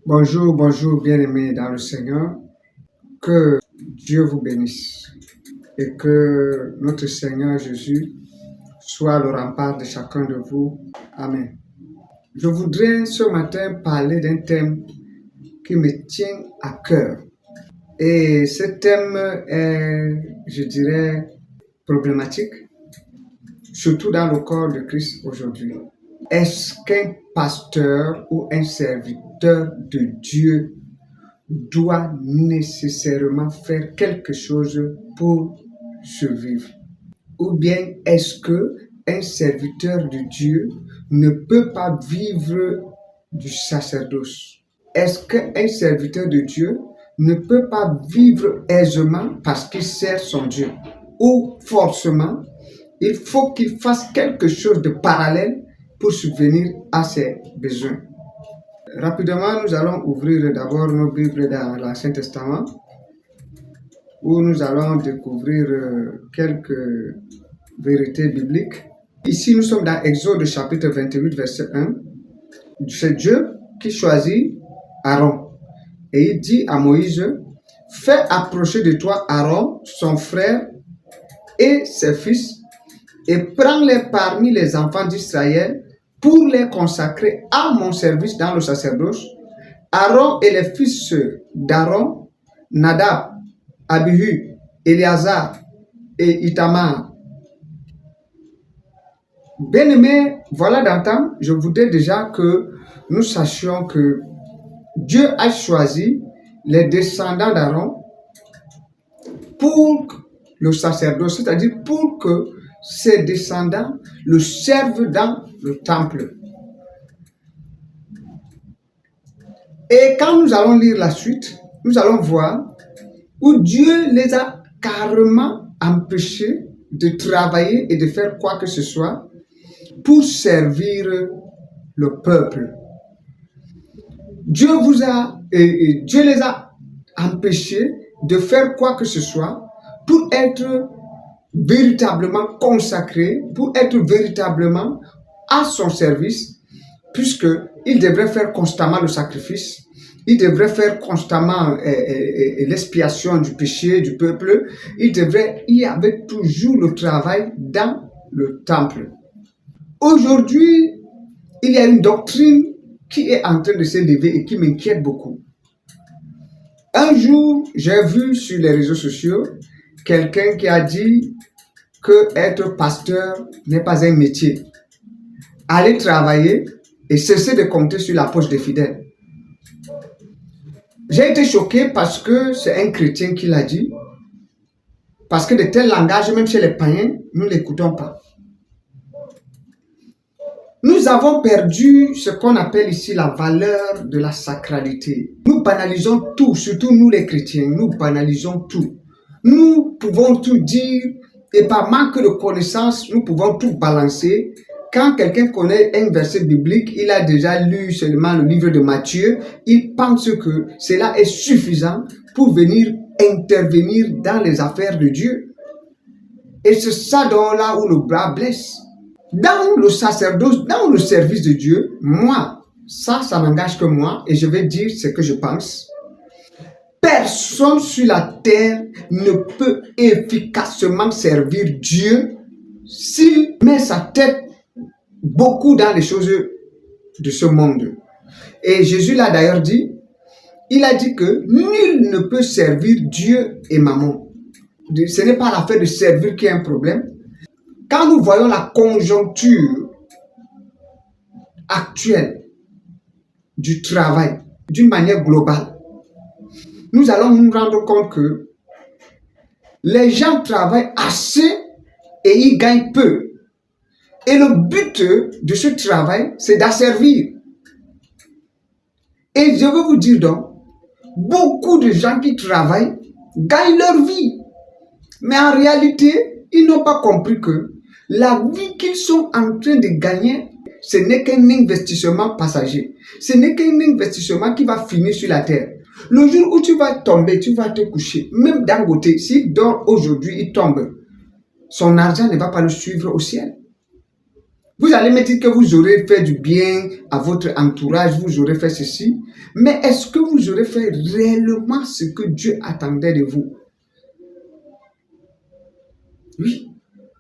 Bonjour, bonjour, bien-aimés dans le Seigneur. Que Dieu vous bénisse et que notre Seigneur Jésus soit le rempart de chacun de vous. Amen. Je voudrais ce matin parler d'un thème qui me tient à cœur. Et ce thème est, je dirais, problématique, surtout dans le corps de Christ aujourd'hui. Est-ce qu'un pasteur ou un serviteur de Dieu doit nécessairement faire quelque chose pour survivre? Ou bien est-ce que un serviteur de Dieu ne peut pas vivre du sacerdoce? Est-ce qu'un serviteur de Dieu ne peut pas vivre aisément parce qu'il sert son Dieu? Ou forcément, il faut qu'il fasse quelque chose de parallèle pour subvenir à ses besoins? Rapidement, nous allons ouvrir d'abord nos Bibles dans l'Ancien Testament, où nous allons découvrir quelques vérités bibliques. Ici, nous sommes dans Exode chapitre 28, verset 1. C'est Dieu qui choisit Aaron. Et il dit à Moïse, « Fais approcher de toi Aaron, son frère et ses fils, et prends-les parmi les enfants d'Israël pour les consacrer à mon service dans le sacerdoce. Aaron et les fils d'Aaron, Nadab, Abihu, Éléazar et Ithamar. » Bien-aimés, voilà d'antan, je voudrais déjà que nous sachions que Dieu a choisi les descendants d'Aaron pour le sacerdoce, c'est-à-dire pour que ses descendants le servent dans le temple. Et quand nous allons lire la suite, nous allons voir où Dieu les a carrément empêchés de travailler et de faire quoi que ce soit pour servir le peuple. Dieu les a empêchés de faire quoi que ce soit pour être véritablement consacrés, pour être véritablement à son service, puisqu'il devrait faire constamment le sacrifice, il devrait faire constamment l'expiation du péché du peuple, il y avait toujours le travail dans le temple. Aujourd'hui, il y a une doctrine qui est en train de s'élever et qui m'inquiète beaucoup. Un jour, j'ai vu sur les réseaux sociaux quelqu'un qui a dit que être pasteur n'est pas un métier. Aller travailler et cesser de compter sur la poche des fidèles. J'ai été choqué parce que c'est un chrétien qui l'a dit. Parce que de tels langages, même chez les païens, nous ne l'écoutons pas. Nous avons perdu ce qu'on appelle ici la valeur de la sacralité. Nous banalisons tout, surtout nous les chrétiens, nous banalisons tout. Nous pouvons tout dire et par manque de connaissances, nous pouvons tout balancer. Quand quelqu'un connaît un verset biblique, il a déjà lu seulement le livre de Matthieu, il pense que cela est suffisant pour venir intervenir dans les affaires de Dieu. Et c'est ça là où le bras blesse. Dans le sacerdoce, dans le service de Dieu, moi, ça n'engage que moi et je vais dire ce que je pense. Personne sur la terre ne peut efficacement servir Dieu s'il met sa tête beaucoup dans les choses de ce monde. Et Jésus l'a d'ailleurs dit, il a dit que nul ne peut servir Dieu et Mammon. Ce n'est pas l'affaire de servir qui est un problème. Quand nous voyons la conjoncture actuelle du travail d'une manière globale, nous allons nous rendre compte que les gens travaillent assez et ils gagnent peu. Et le but de ce travail, c'est d'asservir. Et je veux vous dire donc, beaucoup de gens qui travaillent gagnent leur vie. Mais en réalité, ils n'ont pas compris que la vie qu'ils sont en train de gagner, ce n'est qu'un investissement passager. Ce n'est qu'un investissement qui va finir sur la terre. Le jour où tu vas tomber, tu vas te coucher. Même Dangote, s'il dort aujourd'hui, il tombe. Son argent ne va pas le suivre au ciel. Vous allez me dire que vous aurez fait du bien à votre entourage, vous aurez fait ceci, mais est-ce que vous aurez fait réellement ce que Dieu attendait de vous? Oui.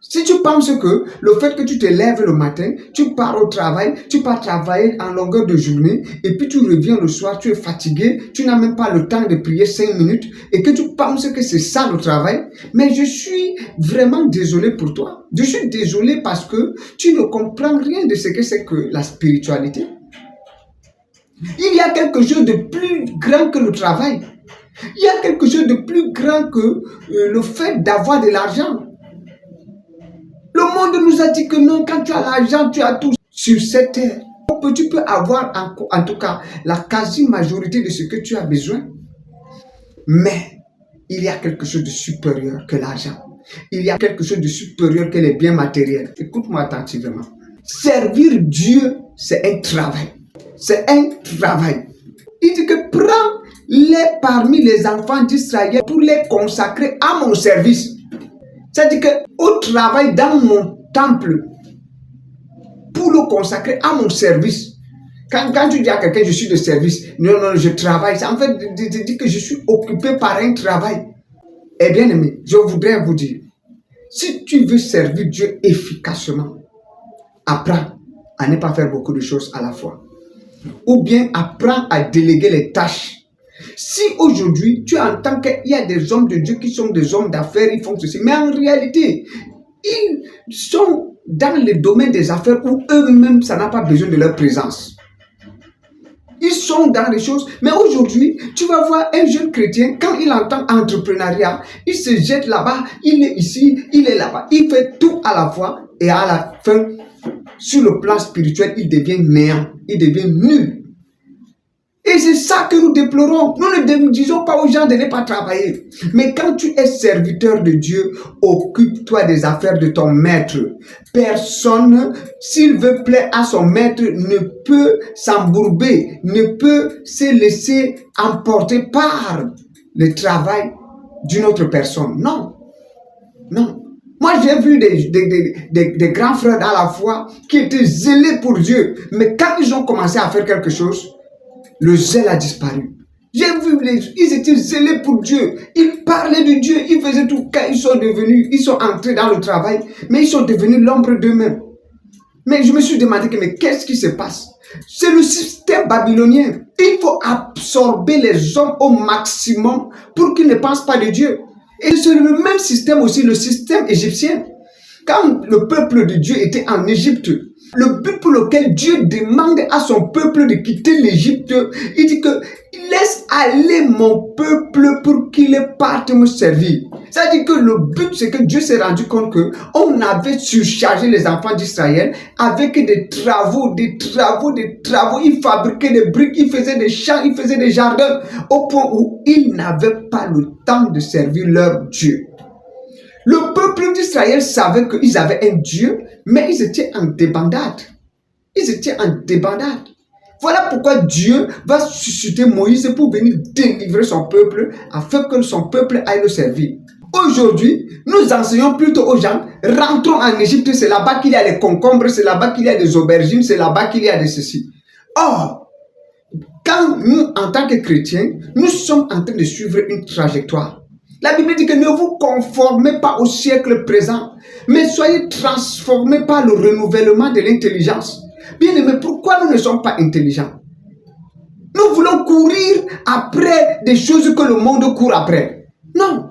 Si tu penses que le fait que tu te lèves le matin, tu pars au travail, tu pars travailler en longueur de journée, et puis tu reviens le soir, tu es fatigué, tu n'as même pas le temps de prier 5 minutes, et que tu penses que c'est ça le travail, mais je suis vraiment désolé pour toi. Je suis désolé parce que tu ne comprends rien de ce que c'est que la spiritualité. Il y a quelque chose de plus grand que le travail. Il y a quelque chose de plus grand que le fait d'avoir de l'argent. Le monde nous a dit que non, quand tu as l'argent, tu as tout sur cette terre. Tu peux avoir en tout cas la quasi-majorité de ce que tu as besoin. Mais il y a quelque chose de supérieur que l'argent. Il y a quelque chose de supérieur que les biens matériels. Écoute-moi attentivement. Servir Dieu, c'est un travail. C'est un travail. Il dit que prends-les parmi les enfants d'Israël pour les consacrer à mon service. C'est-à-dire qu'au travail dans mon temple, pour le consacrer à mon service. Quand tu dis à quelqu'un, je suis de service, non, je travaille. En fait, tu dis que je suis occupé par un travail. Eh bien aimé, je voudrais vous dire, si tu veux servir Dieu efficacement, apprends à ne pas faire beaucoup de choses à la fois. Ou bien apprends à déléguer les tâches. Si aujourd'hui, tu entends qu'il y a des hommes de Dieu qui sont des hommes d'affaires, ils font ceci, mais en réalité, ils sont dans le domaine des affaires où eux-mêmes, ça n'a pas besoin de leur présence. Ils sont dans les choses, mais aujourd'hui, tu vas voir un jeune chrétien, quand il entend entrepreneuriat, il se jette là-bas, il est ici, il est là-bas, il fait tout à la fois, et à la fin, sur le plan spirituel, il devient néant, il devient nul. Et c'est ça que nous déplorons. Nous ne disons pas aux gens de ne pas travailler. Mais quand tu es serviteur de Dieu, occupe-toi des affaires de ton maître. Personne, s'il veut plaire à son maître, ne peut s'embourber, ne peut se laisser emporter par le travail d'une autre personne. Non. Non. Moi, j'ai vu des grands frères à la foi qui étaient zélés pour Dieu. Mais quand ils ont commencé à faire quelque chose, le zèle a disparu. J'ai vu, ils étaient zélés pour Dieu. Ils parlaient de Dieu, ils faisaient tout. Quand ils sont entrés dans le travail, mais ils sont devenus l'ombre d'eux-mêmes. Mais je me suis demandé, mais qu'est-ce qui se passe? C'est le système babylonien. Il faut absorber les hommes au maximum pour qu'ils ne pensent pas de Dieu. Et c'est le même système aussi, le système égyptien. Quand le peuple de Dieu était en Égypte, le but pour lequel Dieu demande à son peuple de quitter l'Égypte, il dit que laisse aller mon peuple pour qu'il parte me servir. C'est-à-dire que le but, c'est que Dieu s'est rendu compte qu'on avait surchargé les enfants d'Israël avec des travaux. Ils fabriquaient des briques, ils faisaient des champs, ils faisaient des jardins, au point où ils n'avaient pas le temps de servir leur Dieu. Le peuple d'Israël savait qu'ils avaient un Dieu, mais ils étaient en débandade. Voilà pourquoi Dieu va susciter Moïse pour venir délivrer son peuple afin que son peuple aille le servir. Aujourd'hui, nous enseignons plutôt aux gens, rentrons en Égypte, c'est là-bas qu'il y a les concombres, c'est là-bas qu'il y a des aubergines, c'est là-bas qu'il y a de ceci. Or, quand nous, en tant que chrétiens, nous sommes en train de suivre une trajectoire. La Bible dit que ne vous conformez pas au siècle présent, mais soyez transformés par le renouvellement de l'intelligence. Bien aimé, pourquoi nous ne sommes pas intelligents? Nous voulons courir après des choses que le monde court après. Non,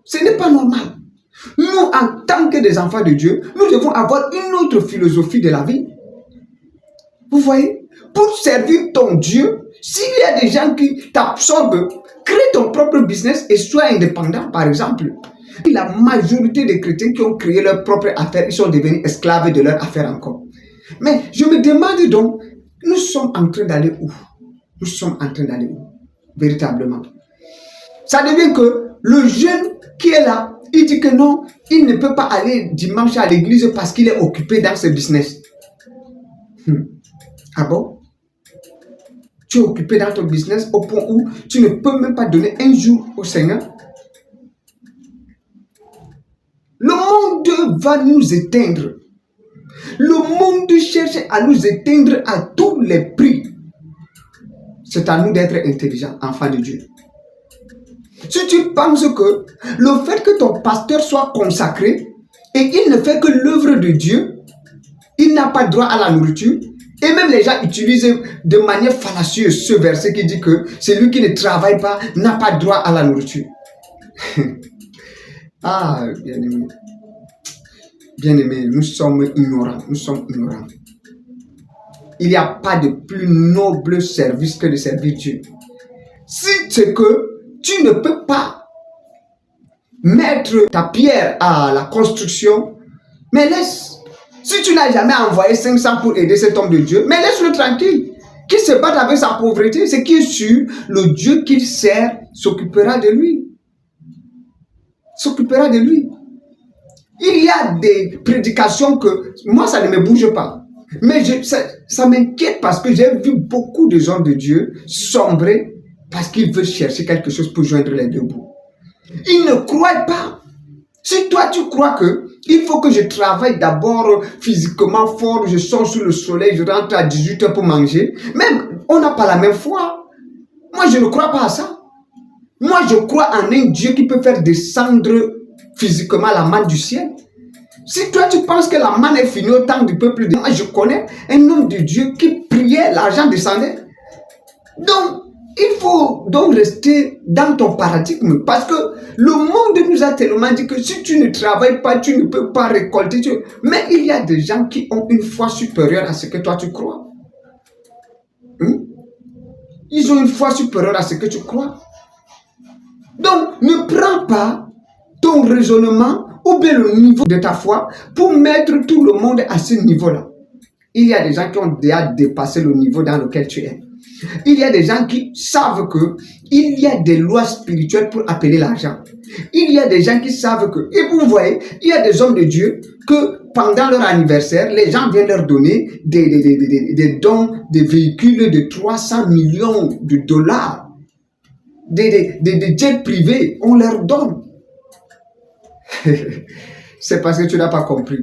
ce n'est pas normal. Nous, en tant que des enfants de Dieu, nous devons avoir une autre philosophie de la vie. Vous voyez, pour servir ton Dieu, s'il y a des gens qui t'absorbent, crée ton propre business et sois indépendant, par exemple. La majorité des chrétiens qui ont créé leur propre affaire, ils sont devenus esclaves de leur affaire encore. Mais je me demande donc, nous sommes en train d'aller où? Nous sommes en train d'aller où? Véritablement. Ça devient que le jeune qui est là, il dit que non, il ne peut pas aller dimanche à l'église parce qu'il est occupé dans ce business. Ah bon? Tu es occupé dans ton business au point où tu ne peux même pas donner un jour au Seigneur. Le monde va nous éteindre. Le monde cherche à nous éteindre à tous les prix. C'est à nous d'être intelligents, enfants de Dieu. Si tu penses que le fait que ton pasteur soit consacré et il ne fait que l'œuvre de Dieu, il n'a pas droit à la nourriture, et même les gens utilisent de manière fallacieuse ce verset qui dit que celui qui ne travaille pas n'a pas droit à la nourriture. Ah, bien-aimé. Bien-aimé, nous sommes ignorants. Nous sommes ignorants. Il n'y a pas de plus noble service que de servir Dieu. Si c'est que tu ne peux pas mettre ta pierre à la construction, mais laisse. Si tu n'as jamais envoyé 500 pour aider cet homme de Dieu, mais laisse-le tranquille. Qu'il se batte avec sa pauvreté, c'est qui est sûr, le Dieu qu'il sert s'occupera de lui. S'occupera de lui. Il y a des prédications que moi, ça ne me bouge pas. Mais ça m'inquiète parce que j'ai vu beaucoup de gens de Dieu sombrer parce qu'ils veulent chercher quelque chose pour joindre les deux bouts. Ils ne croient pas. Si toi, tu crois que il faut que je travaille d'abord physiquement fort, je sors sous le soleil, je rentre à 18h pour manger, même on n'a pas la même foi. Moi, je ne crois pas à ça. Moi, je crois en un Dieu qui peut faire descendre physiquement la manne du ciel. Si toi, tu penses que la manne est finie au temps du peuple de... Moi, je connais un homme de Dieu qui priait, l'argent descendait. Donc, il faut donc rester dans ton paradigme parce que le monde nous a tellement dit que si tu ne travailles pas, tu ne peux pas récolter. Mais il y a des gens qui ont une foi supérieure à ce que toi tu crois. Ils ont une foi supérieure à ce que tu crois. Donc, ne prends pas ton raisonnement ou bien le niveau de ta foi pour mettre tout le monde à ce niveau-là. Il y a des gens qui ont déjà dépassé le niveau dans lequel tu es. Il y a des gens qui savent que il y a des lois spirituelles pour appeler l'argent. Il y a des gens qui savent que, et vous voyez, il y a des hommes de Dieu que pendant leur anniversaire, les gens viennent leur donner des dons, des véhicules de 300 millions de dollars, des jets privés, on leur donne. C'est parce que tu n'as pas compris.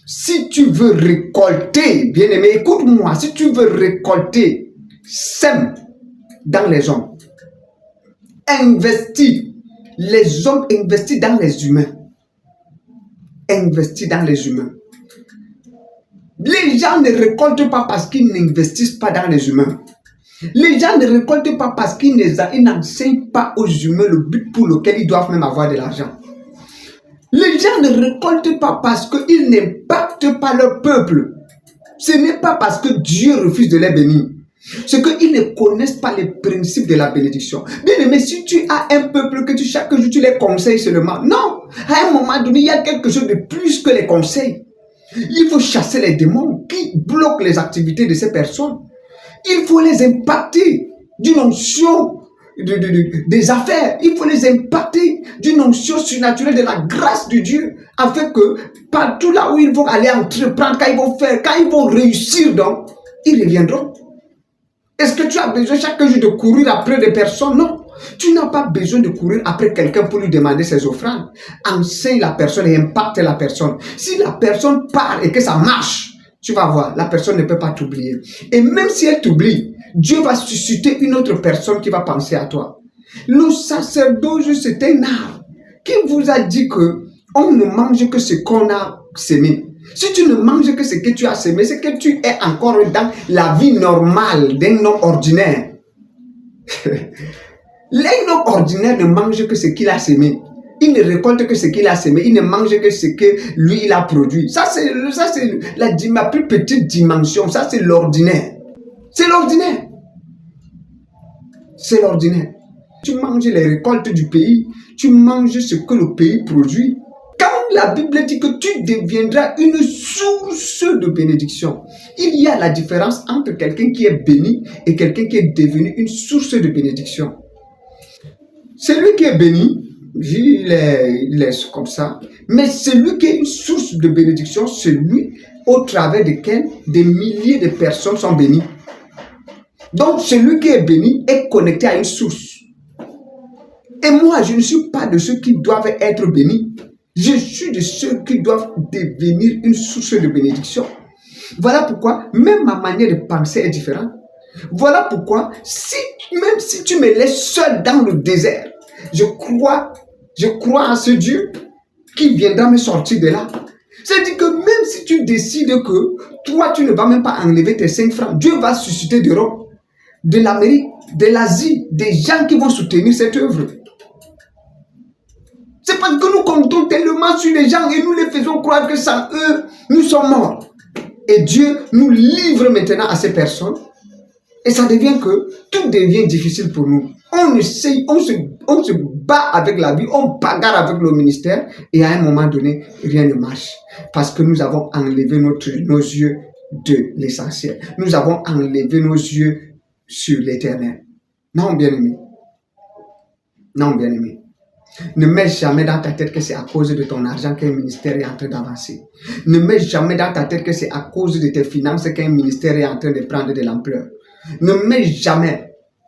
Si tu veux récolter, bien-aimé, écoute-moi, si tu veux récolter, sème dans les hommes. Investis. Les hommes investissent dans les humains. Investis dans les humains. Les gens ne récoltent pas parce qu'ils n'investissent pas dans les humains. Les gens ne récoltent pas parce qu'ils n'enseignent pas aux humains le but pour lequel ils doivent même avoir de l'argent. Les gens ne récoltent pas parce qu'ils n'impactent pas leur peuple. Ce n'est pas parce que Dieu refuse de les bénir. C'est qu'ils ne connaissent pas les principes de la bénédiction. Bien aimé, si tu as un peuple que chaque jour tu les conseilles seulement, non, à un moment donné, il y a quelque chose de plus que les conseils. Il faut chasser les démons qui bloquent les activités de ces personnes. Il faut les impacter d'une onction des affaires. Il faut les impacter d'une onction surnaturelle de la grâce de Dieu, afin que partout là où ils vont aller entreprendre, quand ils vont faire, quand ils vont réussir, donc, ils reviendront. Est-ce que tu as besoin chaque jour de courir après des personnes? Non. Tu n'as pas besoin de courir après quelqu'un pour lui demander ses offrandes. Enseigne la personne et impacte la personne. Si la personne part et que ça marche, tu vas voir, la personne ne peut pas t'oublier. Et même si elle t'oublie, Dieu va susciter une autre personne qui va penser à toi. Le sacerdoce, c'est un art. Qui vous a dit que on ne mange que ce qu'on a semé? Si tu ne manges que ce que tu as semé, c'est que tu es encore dans la vie normale d'un homme ordinaire. L'homme ordinaire ne mange que ce qu'il a semé. Il ne récolte que ce qu'il a semé. Il ne mange que ce que lui, il a produit. Ça, c'est ma plus petite dimension. Ça, c'est l'ordinaire. C'est l'ordinaire. C'est l'ordinaire. Tu manges les récoltes du pays. Tu manges ce que le pays produit. La Bible dit que tu deviendras une source de bénédiction. Il y a la différence entre quelqu'un qui est béni et quelqu'un qui est devenu une source de bénédiction. Celui qui est béni, il est comme ça. Mais celui qui est une source de bénédiction, c'est lui au travers duquel des milliers de personnes sont bénies. Donc celui qui est béni est connecté à une source. Et moi, je ne suis pas de ceux qui doivent être bénis. Je suis de ceux qui doivent devenir une source de bénédiction. Voilà pourquoi même ma manière de penser est différente. Voilà pourquoi même si tu me laisses seul dans le désert, je crois en ce Dieu qui viendra me sortir de là. C'est-à-dire que même si tu décides que toi, tu ne vas même pas enlever tes 5 francs, Dieu va susciter d'Europe, de l'Amérique, de l'Asie, des gens qui vont soutenir cette œuvre. C'est parce que nous comptons tellement sur les gens et nous les faisons croire que sans eux, nous sommes morts. Et Dieu nous livre maintenant à ces personnes. Et ça devient que tout devient difficile pour nous. On se bat avec la vie, on bagarre avec le ministère et à un moment donné, rien ne marche. Parce que nous avons enlevé nos yeux de l'essentiel. Nous avons enlevé nos yeux sur l'éternel. Non, bien-aimé. Non, bien-aimé. Ne mets jamais dans ta tête que c'est à cause de ton argent qu'un ministère est en train d'avancer. Ne mets jamais dans ta tête que c'est à cause de tes finances qu'un ministère est en train de prendre de l'ampleur. Ne mets jamais.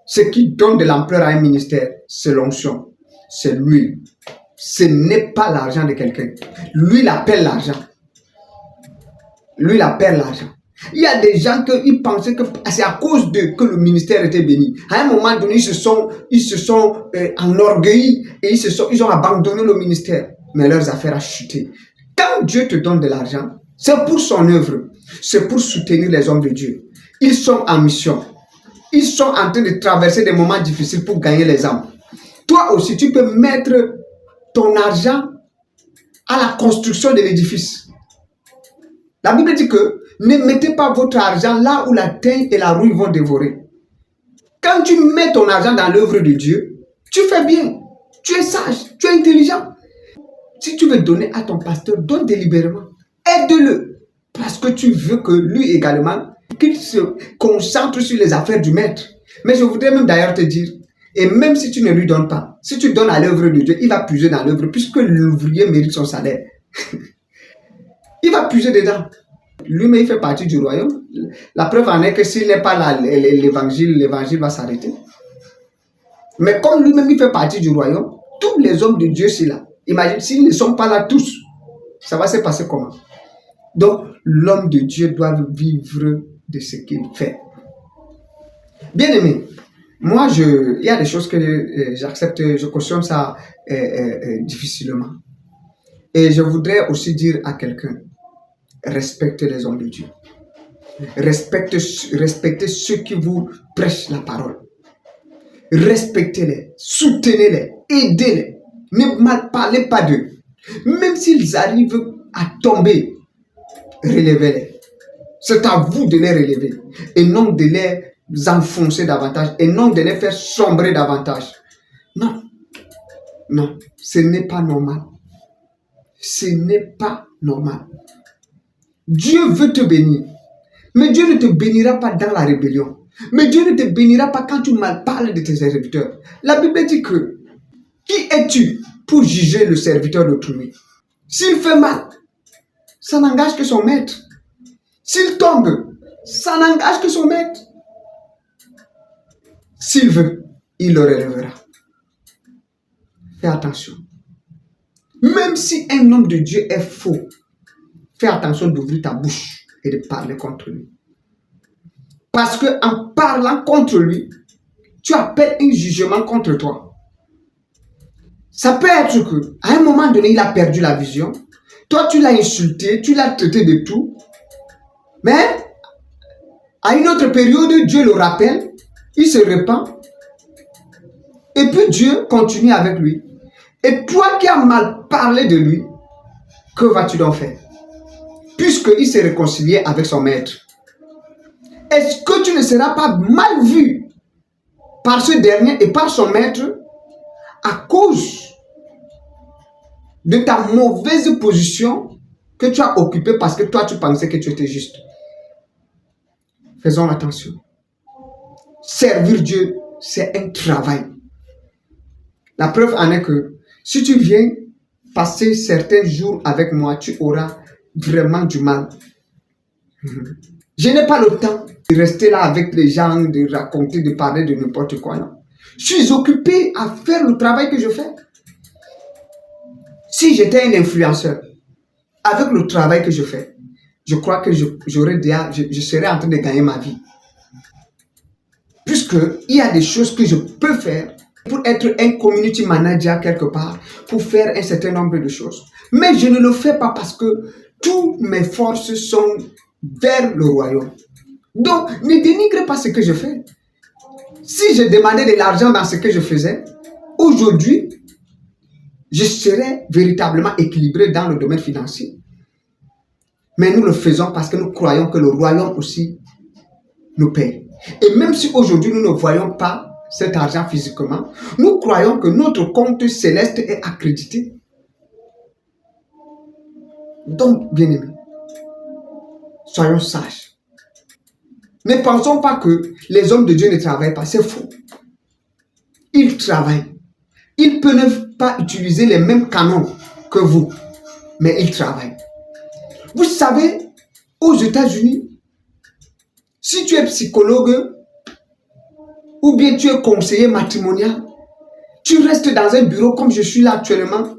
Ce qui donne de l'ampleur à un ministère, c'est l'onction, c'est l'huile. Ce n'est pas l'argent de quelqu'un. Lui, il appelle l'argent. Lui, il appelle l'argent. Il y a des gens qui pensaient que c'est à cause que le ministère était béni. À un moment donné, ils se sont enorgueillis et ils ont abandonné le ministère. Mais leurs affaires ont chuté. Quand Dieu te donne de l'argent, c'est pour son œuvre. C'est pour soutenir les hommes de Dieu. Ils sont en mission. Ils sont en train de traverser des moments difficiles pour gagner les âmes. Toi aussi, tu peux mettre ton argent à la construction de l'édifice. La Bible dit que ne mettez pas votre argent là où la teigne et la rouille vont dévorer. Quand tu mets ton argent dans l'œuvre de Dieu, tu fais bien. Tu es sage, tu es intelligent. Si tu veux donner à ton pasteur, donne délibérément. Aide-le. Parce que tu veux que lui également, qu'il se concentre sur les affaires du maître. Mais je voudrais même d'ailleurs te dire, et même si tu ne lui donnes pas, si tu donnes à l'œuvre de Dieu, il va puiser dans l'œuvre puisque l'ouvrier mérite son salaire. Il va puiser dedans. Lui-même, il fait partie du royaume. La preuve en est que s'il n'est pas là, l'évangile va s'arrêter. Mais comme lui-même, il fait partie du royaume, tous les hommes de Dieu, c'est là. Imagine, s'ils ne sont pas là tous, ça va se passer comment? Donc, l'homme de Dieu doit vivre de ce qu'il fait. Bien aimé, moi, il y a des choses que j'accepte, je cautionne ça difficilement. Et je voudrais aussi dire à quelqu'un, respectez les hommes de Dieu. Respectez ceux qui vous prêchent la parole. Respectez-les, soutenez-les, aidez-les. Ne mal parlez pas d'eux. Même s'ils arrivent à tomber, relevez-les. C'est à vous de les relever et non de les enfoncer davantage et non de les faire sombrer davantage. Non, non, ce n'est pas normal. Ce n'est pas normal. Dieu veut te bénir, mais Dieu ne te bénira pas dans la rébellion. Mais Dieu ne te bénira pas quand tu mal parles de tes serviteurs. La Bible dit que qui es-tu pour juger le serviteur d'autrui? S'il fait mal, ça n'engage que son maître. S'il tombe, ça n'engage que son maître. S'il veut, il le relèvera. Fais attention. Même si un homme de Dieu est faux, fais attention d'ouvrir ta bouche et de parler contre lui. Parce qu'en parlant contre lui, tu appelles un jugement contre toi. Ça peut être qu'à un moment donné, il a perdu la vision. Toi, tu l'as insulté, tu l'as traité de tout. Mais à une autre période, Dieu le rappelle, il se repent. Et puis Dieu continue avec lui. Et toi qui as mal parlé de lui, que vas-tu donc faire? Puisqu'il s'est réconcilié avec son maître. Est-ce que tu ne seras pas mal vu par ce dernier et par son maître à cause de ta mauvaise position que tu as occupée parce que toi tu pensais que tu étais juste? Faisons attention. Servir Dieu, c'est un travail. La preuve en est que si tu viens passer certains jours avec moi, tu auras vraiment du mal. Je n'ai pas le temps de rester là avec les gens, de raconter, de parler de n'importe quoi. Non. Je suis occupé à faire le travail que je fais. Si j'étais un influenceur, avec le travail que je fais, je crois que je serais en train de gagner ma vie. Puisqu'il y a des choses que je peux faire pour être un community manager quelque part, pour faire un certain nombre de choses. Mais je ne le fais pas parce que toutes mes forces sont vers le royaume. Donc, ne dénigre pas ce que je fais. Si je demandais de l'argent dans ce que je faisais, aujourd'hui, je serais véritablement équilibré dans le domaine financier. Mais nous le faisons parce que nous croyons que le royaume aussi nous paye. Et même si aujourd'hui nous ne voyons pas cet argent physiquement, nous croyons que notre compte céleste est accrédité. Donc, bien-aimés, soyons sages. Ne pensons pas que les hommes de Dieu ne travaillent pas, c'est faux. Ils travaillent. Ils ne peuvent pas utiliser les mêmes canons que vous, mais ils travaillent. Vous savez, aux États-Unis, si tu es psychologue ou bien tu es conseiller matrimonial, tu restes dans un bureau comme je suis là actuellement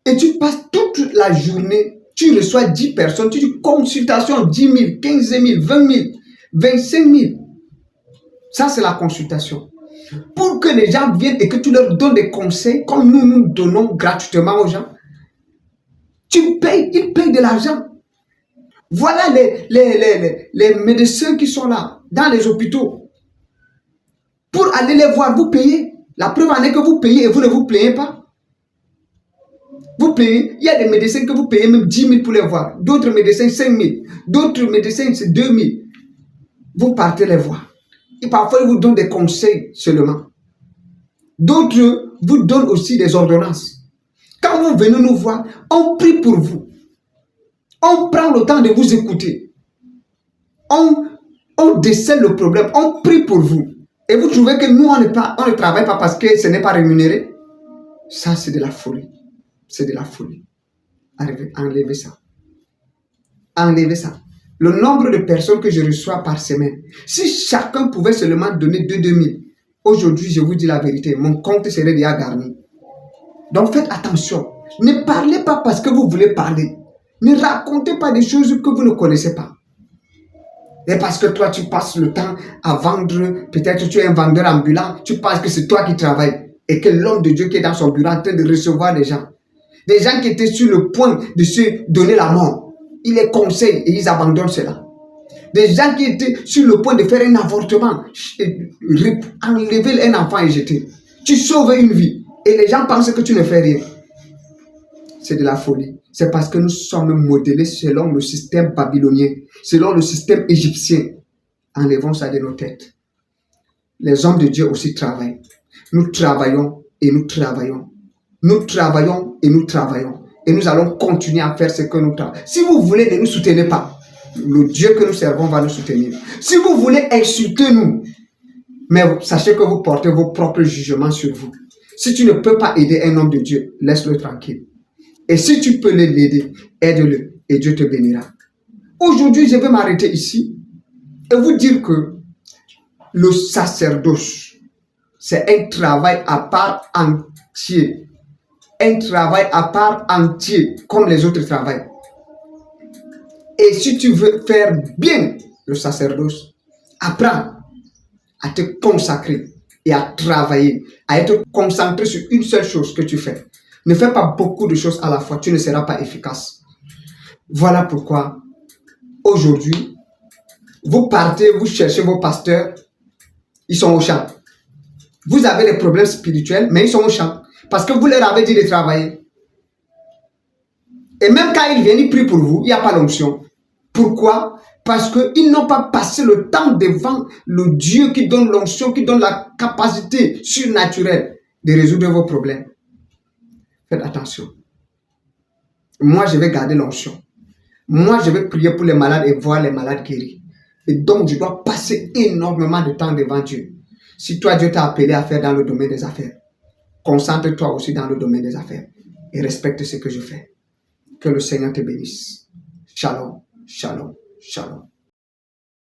et tu passes toute la journée, tu reçois 10 personnes, tu dis consultation 10 000, 15 000, 20 000, 25 000. Ça, c'est la consultation. Pour que les gens viennent et que tu leur donnes des conseils comme nous donnons gratuitement aux gens. Tu payes, ils payent de l'argent. Voilà les médecins qui sont là, dans les hôpitaux. Pour aller les voir, vous payez. La preuve en est que vous payez et vous ne vous plaignez pas. Vous payez. Il y a des médecins que vous payez même 10 000 pour les voir. D'autres médecins 5 000. D'autres médecins c'est 2 000. Vous partez les voir. Et parfois, ils vous donnent des conseils seulement. D'autres vous donnent aussi des ordonnances. Quand vous venez nous voir, on prie pour vous. On prend le temps de vous écouter. On décèle le problème. On prie pour vous. Et vous trouvez que nous, on ne travaille pas parce que ce n'est pas rémunéré? Ça, c'est de la folie. C'est de la folie. Enlevez ça. Enlevez ça. Le nombre de personnes que je reçois par semaine, si chacun pouvait seulement donner 2 000, aujourd'hui, je vous dis la vérité, mon compte serait déjà garni. Donc faites attention. Ne parlez pas parce que vous voulez parler. Ne racontez pas des choses que vous ne connaissez pas. Et parce que toi, tu passes le temps à vendre, peut-être tu es un vendeur ambulant, tu penses que c'est toi qui travailles. Et que l'homme de Dieu qui est dans son bureau en train de recevoir des gens. Des gens qui étaient sur le point de se donner la mort. Il les conseille et ils abandonnent cela. Des gens qui étaient sur le point de faire un avortement, enlever un enfant et jeter. Tu sauves une vie et les gens pensent que tu ne fais rien. C'est de la folie. C'est parce que nous sommes modélés selon le système babylonien, selon le système égyptien. Enlevons ça de nos têtes. Les hommes de Dieu aussi travaillent. Nous travaillons et nous travaillons. Nous travaillons et nous travaillons. Et nous allons continuer à faire ce que nous travaillons. Si vous voulez, ne nous soutenez pas. Le Dieu que nous servons va nous soutenir. Si vous voulez, insultez-nous. Mais sachez que vous portez vos propres jugements sur vous. Si tu ne peux pas aider un homme de Dieu, laisse-le tranquille. Et si tu peux l'aider, aide-le et Dieu te bénira. Aujourd'hui, je vais m'arrêter ici et vous dire que le sacerdoce, c'est un travail à part entier. Un travail à part entier, comme les autres travaillent. Et si tu veux faire bien le sacerdoce, apprends à te consacrer et à travailler, à être concentré sur une seule chose que tu fais. Ne fais pas beaucoup de choses à la fois, tu ne seras pas efficace. Voilà pourquoi, aujourd'hui, vous partez, vous cherchez vos pasteurs, ils sont au champ. Vous avez des problèmes spirituels, mais ils sont au champ. Parce que vous leur avez dit de travailler. Et même quand ils viennent, ils prient pour vous, il n'y a pas l'onction. Pourquoi? Parce qu'ils n'ont pas passé le temps devant le Dieu qui donne l'onction, qui donne la capacité surnaturelle de résoudre vos problèmes. Faites attention. Moi, je vais garder l'onction. Moi, je vais prier pour les malades et voir les malades guéris. Et donc, je dois passer énormément de temps devant Dieu. Si toi, Dieu t'a appelé à faire dans le domaine des affaires, concentre-toi aussi dans le domaine des affaires et respecte ce que je fais. Que le Seigneur te bénisse. Shalom, shalom, shalom.